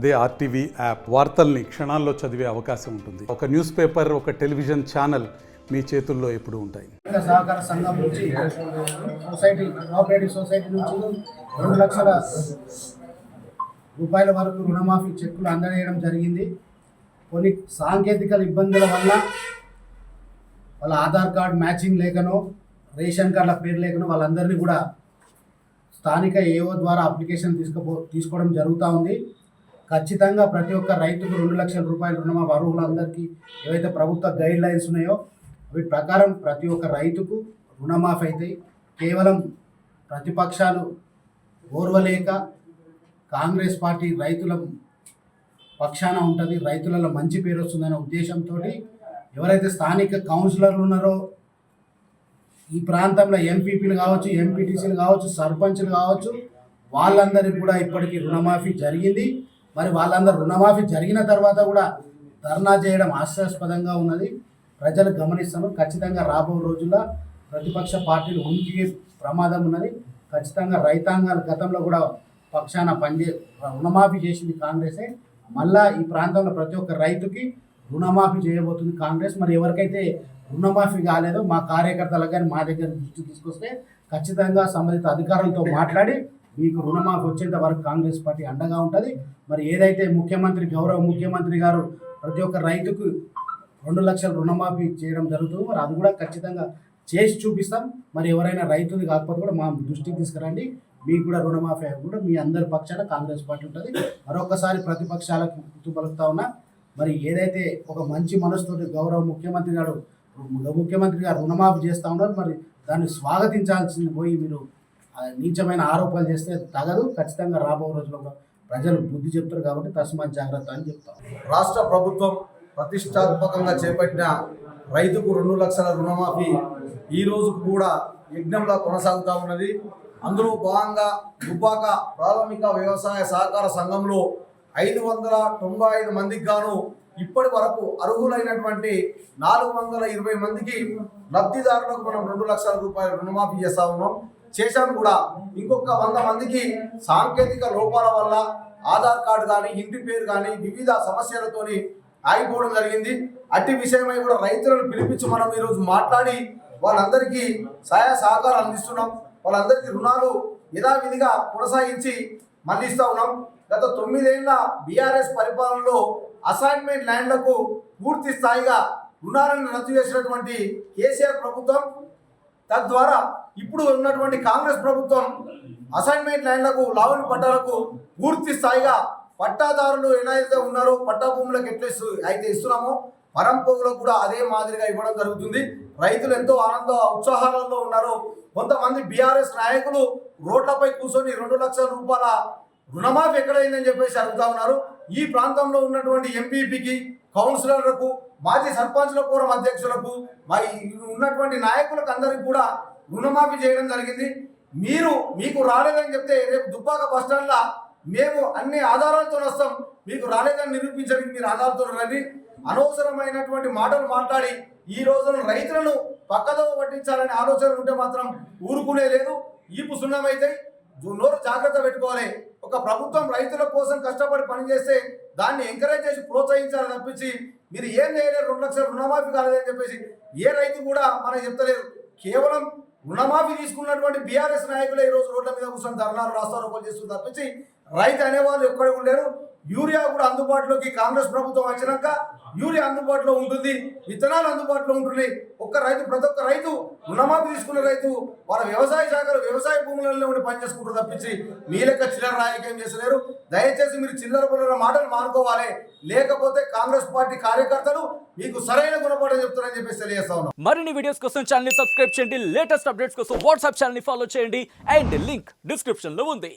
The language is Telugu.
అదే ఆర్టీవీ యాప్ వార్తల్ని క్షణాల్లో చదివే అవకాశం ఉంటుంది. ఒక న్యూస్ పేపర్, ఒక టెలివిజన్ ఛానల్ మీ చేతుల్లో ఎప్పుడూ ఉంటాయి. సహకార సంఘం నుంచి సొసైటీ, కోఆపరేటివ్ సొసైటీ నుంచి 2 లక్షల రూపాయల వరకు రుణమాఫీ చెక్కులు అందజేయడం జరిగింది. కొన్ని సాంకేతిక ఇబ్బందుల వల్ల వాళ్ళ ఆధార్ కార్డ్ మ్యాచింగ్ లేకనో, రేషన్ కార్డుల పేరు లేకనో వాళ్ళందరినీ కూడా స్థానిక ఏఓ ద్వారా అప్లికేషన్ తీసుకోవడం జరుగుతూ ఉంది. ఖచ్చితంగా ప్రతి ఒక్క రైతుకు 2 లక్షల రూపాయల రుణమాఫీ అర్హులందరికీ ఏవైతే ప్రభుత్వ గైడ్ లైన్స్ ఉన్నాయో వీటి ప్రకారం ప్రతి ఒక్క రైతుకు రుణమాఫీ అవుతాయి. కేవలం ప్రతిపక్షాలు ఓర్వలేక కాంగ్రెస్ పార్టీ రైతుల పక్షాన ఉంటుంది, రైతులలో మంచి పేరు వస్తుందనే ఉద్దేశంతో ఎవరైతే స్థానిక కౌన్సిలర్లు ఉన్నారో ఈ ప్రాంతంలో ఎంపీపీలు కావచ్చు, ఎంపీటీసీలు కావచ్చు, సర్పంచ్లు కావచ్చు, వాళ్ళందరికీ కూడా ఇప్పటికీ రుణమాఫీ జరిగింది. మరి వాళ్ళందరూ రుణమాఫీ జరిగిన తర్వాత కూడా ధర్నా చేయడం హాస్యాస్పదంగా ఉన్నది. ప్రజలు గమనిస్తాను. ఖచ్చితంగా రాబో రోజుల్లో ప్రతిపక్ష పార్టీలు ఉనికి ప్రమాదం ఉన్నది. ఖచ్చితంగా రైతాంగాలు గతంలో కూడా పక్షాన రుణమాఫీ చేసింది కాంగ్రెసే. మళ్ళా ఈ ప్రాంతంలో ప్రతి ఒక్క రైతుకి రుణమాఫీ చేయబోతుంది కాంగ్రెస్. మరి ఎవరికైతే రుణమాఫీ కాలేదో మా కార్యకర్తలకు కానీ మా దగ్గర దృష్టి తీసుకొస్తే ఖచ్చితంగా సంబంధిత అధికారులతో మాట్లాడి మీకు రుణమాఫీ వచ్చేంత వరకు కాంగ్రెస్ పార్టీ అండగా ఉంటుంది. మరి ఏదైతే గౌరవ ముఖ్యమంత్రి గారు ప్రతి ఒక్క రైతుకు 2 లక్షల రుణమాఫీ చేయడం జరుగుతుంది, మరి అది కూడా ఖచ్చితంగా చేసి చూపిస్తాం. మరి ఎవరైనా రైతులు కాకపోతే కూడా మా దృష్టికి తీసుకురండి, మీకు కూడా రుణమాఫీ కూడా మీ అందరి పక్షాన కాంగ్రెస్ పార్టీ ఉంటుంది. మరొకసారి ప్రతిపక్షాలకు గుర్తు పలుకుతా ఉన్నా. మరి ఏదైతే ఒక మంచి మనసుతోటి గౌరవ ముఖ్యమంత్రి గారు రుణమాఫీ చేస్తూ ఉన్నారు, మరి దాన్ని స్వాగతించాల్సింది పోయి మీరు నీచమైన ఆరోపణలు చేస్తే తగదు. ఖచ్చితంగా రాబో రోజుల్లో ప్రజలు బుద్ధి చెప్తారు కాబట్టి తస్మాత్ జాగ్రత్త అని చెప్తాం. రాష్ట్ర ప్రభుత్వం ప్రతిష్టాత్మకంగా చేపట్టిన రైతుకు 2 లక్షల రుణమాఫీ ఈ రోజు కూడా యజ్ఞంలో కొనసాగుతూ ఉన్నది. అందులో భాగంగా దుబ్బాక ప్రాథమిక వ్యవసాయ సహకార సంఘంలో 595 మందికి గాను ఇప్పటి వరకు అర్హులైనటువంటి 420 మందికి లబ్ధిదారులకు మనం 2 లక్షల రూపాయల రుణమాఫీ చేశాము కూడా. ఇంకొక 100 మందికి సాంకేతిక లోపాల వల్ల ఆధార్ కార్డు కానీ, ఇంటి పేరు కానీ వివిధ సమస్యలతోని ఆగిపోవడం జరిగింది. అట్టి విషయమై కూడా రైతులను పిలిపించి మనం ఈరోజు మాట్లాడి వాళ్ళందరికీ సహాయ సహకారాలు అందిస్తున్నాం. వాళ్ళందరికీ రుణాలు యథావిధిగా కొనసాగించి మళ్ళిస్తూ ఉన్నాం. గత 9 ఏళ్ల బీఆర్ఎస్ పరిపాలనలో అసైన్మెంట్ ల్యాండ్లకు పూర్తి స్థాయిగా రుణాలను రద్దు చేసినటువంటి కేసీఆర్ ప్రభుత్వం, తద్వారా ఇప్పుడు ఉన్నటువంటి కాంగ్రెస్ ప్రభుత్వం అసైన్మెంట్ ల్యాండ్లకు, లావణి పట్టాలకు పూర్తి స్థాయిగా పట్టాదారులు ఎలా అయితే ఉన్నారో పట్టా భూములకు ఎట్లా అయితే ఇస్తున్నామో పరంపోగులకు కూడా అదే మాదిరిగా ఇవ్వడం జరుగుతుంది. రైతులు ఎంతో ఆనంద ఉత్సాహాలలో ఉన్నారు. కొంతమంది బీఆర్ఎస్ నాయకులు రోడ్లపై కూర్చొని 2 లక్షల రూపాయల రుణమాఫీ ఎక్కడైందని చెప్పేసి అడుగుతా ఉన్నారు. ఈ ప్రాంతంలో ఉన్నటువంటి ఎంపీపీకి, కౌన్సిలర్లకు, మాజీ సర్పంచ్ల ఫోరం అధ్యక్షులకు, మరి ఉన్నటువంటి నాయకులకు అందరికీ కూడా రుణమాఫీ చేయడం జరిగింది. మీకు రాలేదని చెప్తే రేపు దుబ్బాక బస్టాండ్లో మేము అన్ని ఆధారాలతో వస్తాం, మీకు రాలేదని నిరూపించడానికి మీరు ఆధారాలతో రండి. అనవసరమైనటువంటి మాటలు మాట్లాడి ఈ రోజున రైతులను పక్కదో పట్టించాలనే ఆలోచన ఉంటే మాత్రం ఊరుకునే లేదు. ఈపు సున్నమైతే నోరు జాగ్రత్త పెట్టుకోవాలి. ఒక ప్రభుత్వం రైతుల కోసం కష్టపడి పనిచేస్తే దాన్ని ఎంకరేజ్ చేసి ప్రోత్సహించాలని తప్పించి మీరు ఏం చేయలేరు. 2 లక్షల రుణమాఫీ కాలేదని చెప్పేసి ఏ రైతు కూడా మనకు చెప్తలేరు. కేవలం రుణమాఫీ తీసుకున్నటువంటి బీఆర్ఎస్ నాయకులే ఈరోజు రోడ్ల మీద కూర్చొని ధర్నాలు, రాస్తారోకోలు చేస్తున్నారు తప్పించి రైతు అనేవాళ్ళు ఎక్కడ కూడా లేరు. యూరియా కూడా అందుబాటులోకి కాంగ్రెస్ ప్రభుత్వం వచ్చినాక యూరియా అందుబాటులో ఉంటుంది, విత్తనాలు అందుబాటులో ఉంటున్నాయి. ప్రతి ఒక్క రైతు రుణమాఫీ తీసుకున్న రైతు వాళ్ళ వ్యవసాయ శాఖలు వ్యవసాయ భూములలో ఉండి పనిచేసుకుంటారు తప్పించి మీ లెక్క చిల్లర రాజకీయం చేసలేరు. దయచేసి మీరు చిల్లర పుల్లర మాటలు మానుకోవాలి, లేకపోతే కాంగ్రెస్ పార్టీ కార్యకర్తలు మీకు సరైన గుణపాఠం చెప్తారని చెప్పేసి తెలియజేస్తా ఉన్నాం. మరిన్ని వీడియోస్ కోసం ఛానల్ ని సబ్స్క్రైబ్ చేయండి, లేటెస్ట్ అప్డేట్స్ కోసం వాట్సాప్ ఛానల్ ని ఫాలో చేయండి అండ్ లింక్ డిస్క్రిప్షన్ లో ఉంది.